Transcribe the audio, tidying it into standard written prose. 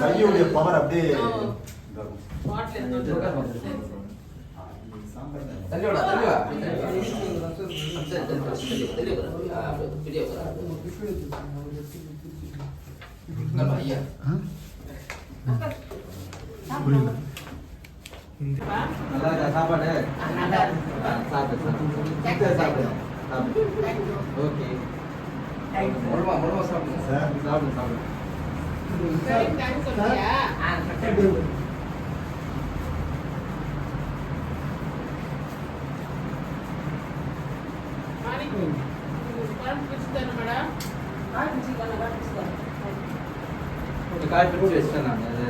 கையோட பவர் அப்படியே சாப்பாடு சாப்பிடு ஓகே சாப்பிடுங்க சார் சாப்பிடுங்க சாப்பிடுங்க கால் பிடிச்சி வச்சிட்டேன் நான்